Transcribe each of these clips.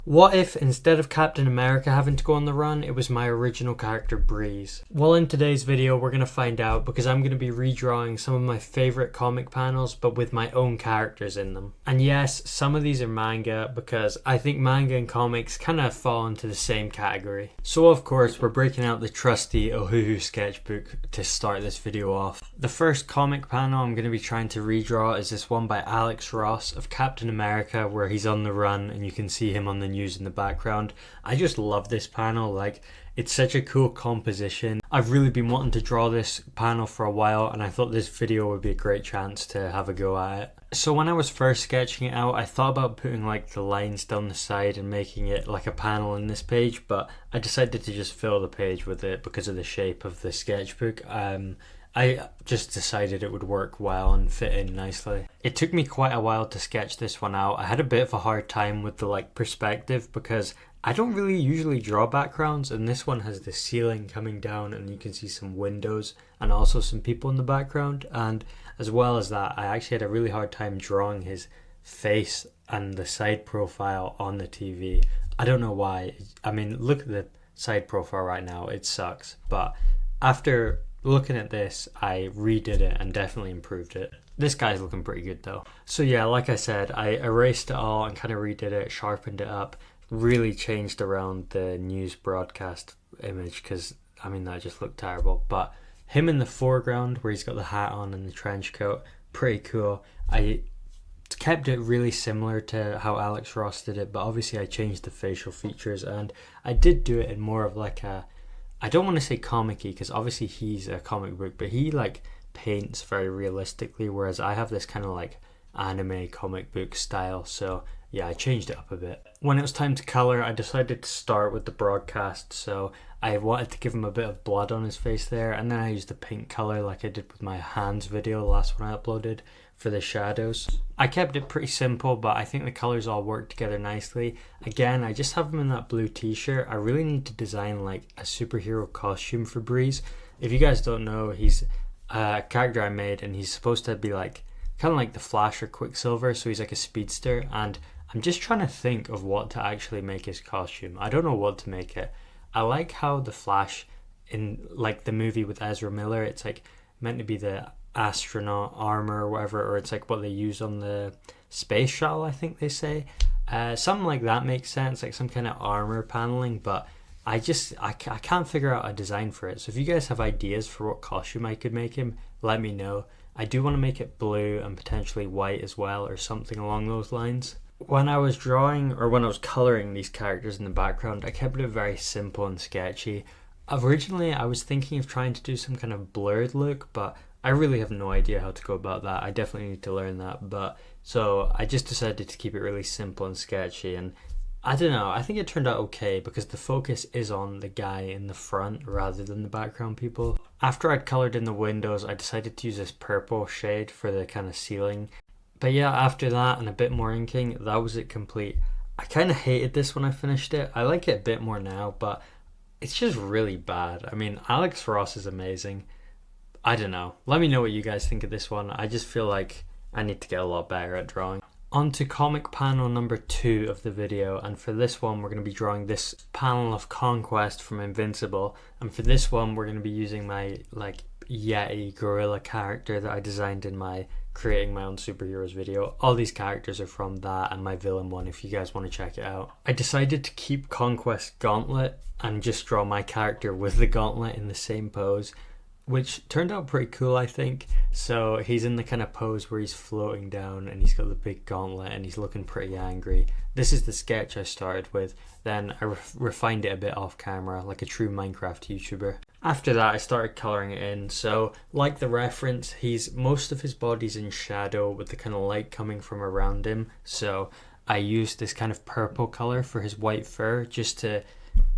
What if, instead of Captain America having to go on the run, it was my original character Breeze? Well, in today's video, we're going to find out because I'm going to be redrawing some of my favourite comic panels, but with my own characters in them. And yes, some of these are manga because I think manga and comics kind of fall into the same category. So of course, we're breaking out the trusty Ohuhu sketchbook to start this video off. The first comic panel I'm going to be trying to redraw is this one by Alex Ross of Captain America, where he's on the run and you can see him on the news in the background. I just love this panel. Like, it's such a cool composition. I've really been wanting to draw this panel for a while, and I thought this video would be a great chance to have a go at it. So when I was first sketching it out, I thought about putting like the lines down the side and making it like a panel in this page, but I decided to just fill the page with it because of the shape of the sketchbook. I just decided it would work well and fit in nicely. It took me quite a while to sketch this one out. I had a bit of a hard time with the perspective because I don't really usually draw backgrounds, and this one has the ceiling coming down and you can see some windows and also some people in the background. And as well as that, I actually had a really hard time drawing his face and the side profile on the TV. I don't know why. I mean, look at the side profile right now. It sucks. But after looking at this, I redid it and definitely improved it. This guy's looking pretty good though. So yeah, like I said, I erased it all and kind of redid it, sharpened it up, really changed around the news broadcast image because, I mean, that just looked terrible. But him in the foreground where he's got the hat on and the trench coat, pretty cool. I kept it really similar to how Alex Ross did it, but obviously I changed the facial features and I did do it in more of like a, I don't want to say comic-y because obviously he's a comic book, but he like paints very realistically, whereas I have this kind of like anime comic book style. So yeah, I changed it up a bit. When it was time to color, I decided to start with the broadcast. So I wanted to give him a bit of blood on his face there, and then I used the pink color like I did with my hands video, the last one I uploaded, for the shadows. I kept it pretty simple, but I think the colors all work together nicely. Again, I just have him in that blue t-shirt. I really need to design like a superhero costume for Breeze. If you guys don't know, he's a character I made and he's supposed to be like kind of like the Flash or Quicksilver, so he's like a speedster, and I'm just trying to think of what to actually make his costume. I don't know what to make it. I like how the Flash in like the movie with Ezra Miller, it's like meant to be the astronaut armor or whatever, or it's like what they use on the space shuttle, I think they say. Something like that makes sense, like some kind of armor paneling, but I can't figure out a design for it. So if you guys have ideas for what costume I could make him, let me know. I do want to make it blue and potentially white as well, or something along those lines. When I was drawing, or when I was colouring these characters in the background, I kept it very simple and sketchy. Originally, I was thinking of trying to do some kind of blurred look, but I really have no idea how to go about that. I definitely need to learn that. But so I just decided to keep it really simple and sketchy, and I don't know, I think it turned out okay because the focus is on the guy in the front rather than the background people. After I'd coloured in the windows, I decided to use this purple shade for the kind of ceiling. But yeah, after that and a bit more inking, that was it complete. I kind of hated this when I finished it. I like it a bit more now, but it's just really bad. I mean, Alex Ross is amazing. I don't know. Let me know what you guys think of this one. I just feel like I need to get a lot better at drawing. On to comic panel number 2 of the video, and for this one we're going to be drawing this panel of Conquest from Invincible, and for this one we're going to be using my like Yeti gorilla character that I designed in my creating my own superheroes video. All these characters are from that and my villain one if you guys want to check it out. I decided to keep Conquest gauntlet and just draw my character with the gauntlet in the same pose, which turned out pretty cool, I think. So he's in the kind of pose where he's floating down and he's got the big gauntlet and he's looking pretty angry. This is the sketch I started with. Then I refined it a bit off camera like a true Minecraft YouTuber. After that I started colouring it in. So like the reference, most of his body's in shadow with the kind of light coming from around him. So I used this kind of purple colour for his white fur just to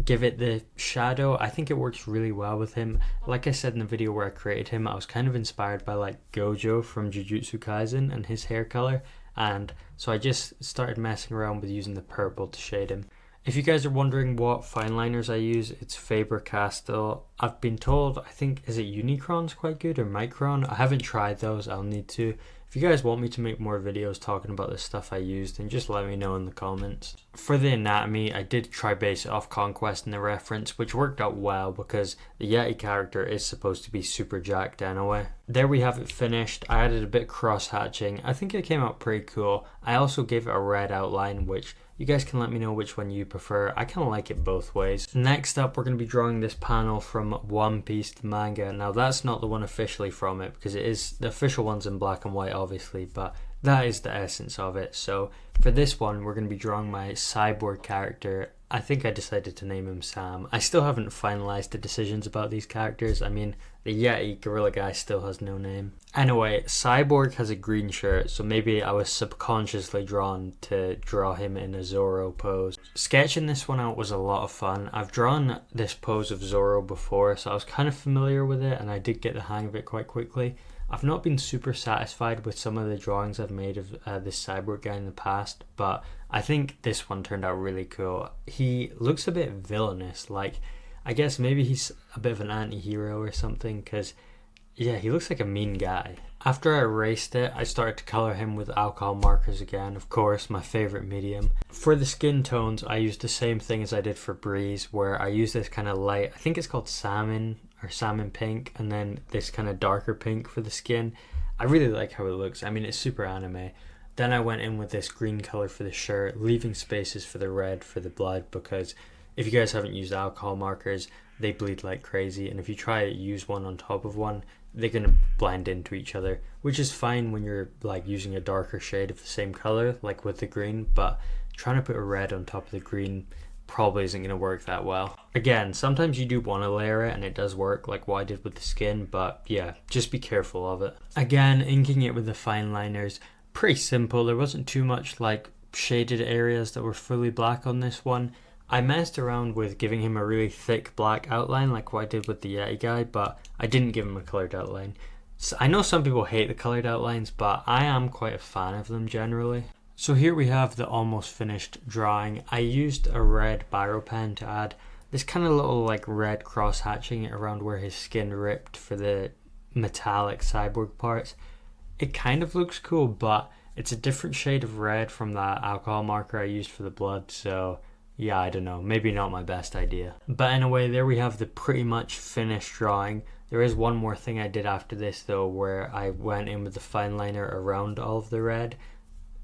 give it the shadow. I think it works really well with him. Like I said in the video where I created him, I was kind of inspired by like Gojo from Jiujitsu Kaisen and his hair color, and so I just started messing around with using the purple to shade him. If you guys are wondering what fine liners I use, it's Faber-Castell. I've been told, I think, is it Unicron's quite good or Micron? I haven't tried those, I'll need to. If you guys want me to make more videos talking about the stuff I used, then just let me know in the comments. For the anatomy, I did try base it off Conquest in the reference, which worked out well because the Yeti character is supposed to be super jacked anyway. There we have it finished. I added a bit cross hatching. I think it came out pretty cool. I also gave it a red outline, which you guys can let me know which one you prefer. I kind of like it both ways. Next up, we're going to be drawing this panel from One Piece the manga. Now that's not the one officially from it because it is, the official one's in black and white obviously, but that is the essence of it. So for this one, we're going to be drawing my cyborg character. I think I decided to name him Sam. I still haven't finalized the decisions about these characters. I mean, the Yeti gorilla guy still has no name. Anyway, Cyborg has a green shirt, so maybe I was subconsciously drawn to draw him in a Zoro pose. Sketching this one out was a lot of fun. I've drawn this pose of Zoro before, so I was kind of familiar with it, and I did get the hang of it quite quickly. I've not been super satisfied with some of the drawings I've made of this cyborg guy in the past, but I think this one turned out really cool. He looks a bit villainous, like I guess maybe he's a bit of an anti-hero or something, because yeah, he looks like a mean guy. After I erased it, I started to color him with alcohol markers again, of course, my favorite medium. For the skin tones, I used the same thing as I did for Breeze, where I used this kind of light, I think it's called salmon or salmon pink, and then this kind of darker pink for the skin. I really like how it looks. I mean, it's super anime. Then I went in with this green color for the shirt, leaving spaces for the red for the blood, because if you guys haven't used alcohol markers, they bleed like crazy, and if you try to use one on top of one, they're going to blend into each other, which is fine when you're like using a darker shade of the same color, like with the green, but trying to put a red on top of the green probably isn't going to work that well. Again, sometimes you do want to layer it and it does work, like what I did with the skin, but yeah, just be careful of it. Again, inking it with the fine liners, pretty simple. There wasn't too much like shaded areas that were fully black on this one. I messed around with giving him a really thick black outline like what I did with the Yeti guy, but I didn't give him a colored outline. So I know some people hate the colored outlines, but I am quite a fan of them generally. So here we have the almost finished drawing. I used a red biro pen to add this kind of little like red cross hatching around where his skin ripped for the metallic cyborg parts. It kind of looks cool, but it's a different shade of red from that alcohol marker I used for the blood, so yeah, I don't know, maybe not my best idea. But anyway, there we have the pretty much finished drawing. There is one more thing I did after this though, where I went in with the fine liner around all of the red.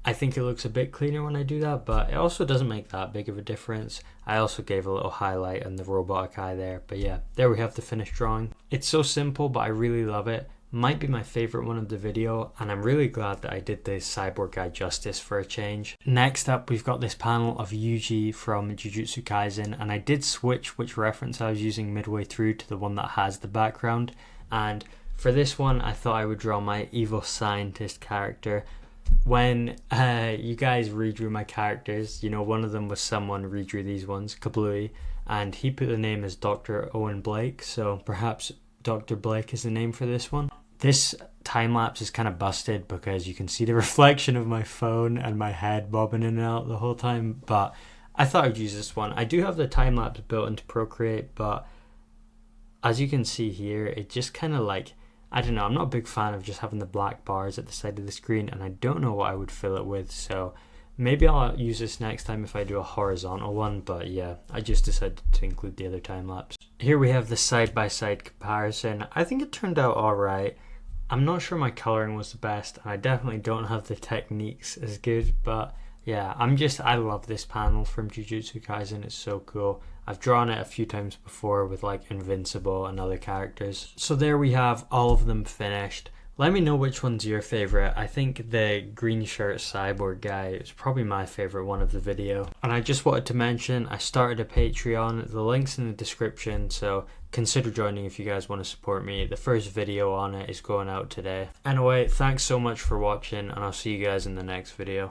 I think it looks a bit cleaner when I do that, but it also doesn't make that big of a difference. I also gave a little highlight on the robotic eye there, but yeah, there we have the finished drawing. It's so simple, but I really love it. Might be my favorite one of the video, and I'm really glad that I did this cyborg guy justice for a change. Next up, we've got this panel of Yuji from Jiujitsu Kaisen, and I did switch which reference I was using midway through to the one that has the background, and for this one I thought I would draw my evil scientist character. When you guys redrew my characters, you know, one of them was someone redrew these ones, Kablooey, and he put the name as Dr. Owen Blake, so perhaps Dr. Blake is the name for this one. This time lapse is kind of busted because you can see the reflection of my phone and my head bobbing in and out the whole time, but I thought I'd use this one. I do have the time lapse built into Procreate, but as you can see here, it just kind of like, I don't know, I'm not a big fan of just having the black bars at the side of the screen, and I don't know what I would fill it with, so maybe I'll use this next time if I do a horizontal one, but yeah, I just decided to include the other time lapse. Here we have the side-by-side comparison. I think it turned out alright. I'm not sure my coloring was the best, and I definitely don't have the techniques as good, but yeah, I love this panel from Jiujitsu Kaisen. It's so cool. I've drawn it a few times before with like Invincible and other characters. So there we have all of them finished. Let me know which one's your favorite. I think the green shirt cyborg guy is probably my favorite one of the video. And I just wanted to mention I started a Patreon. The link's in the description, so consider joining if you guys want to support me. The first video on it is going out today. Anyway, thanks so much for watching, and I'll see you guys in the next video.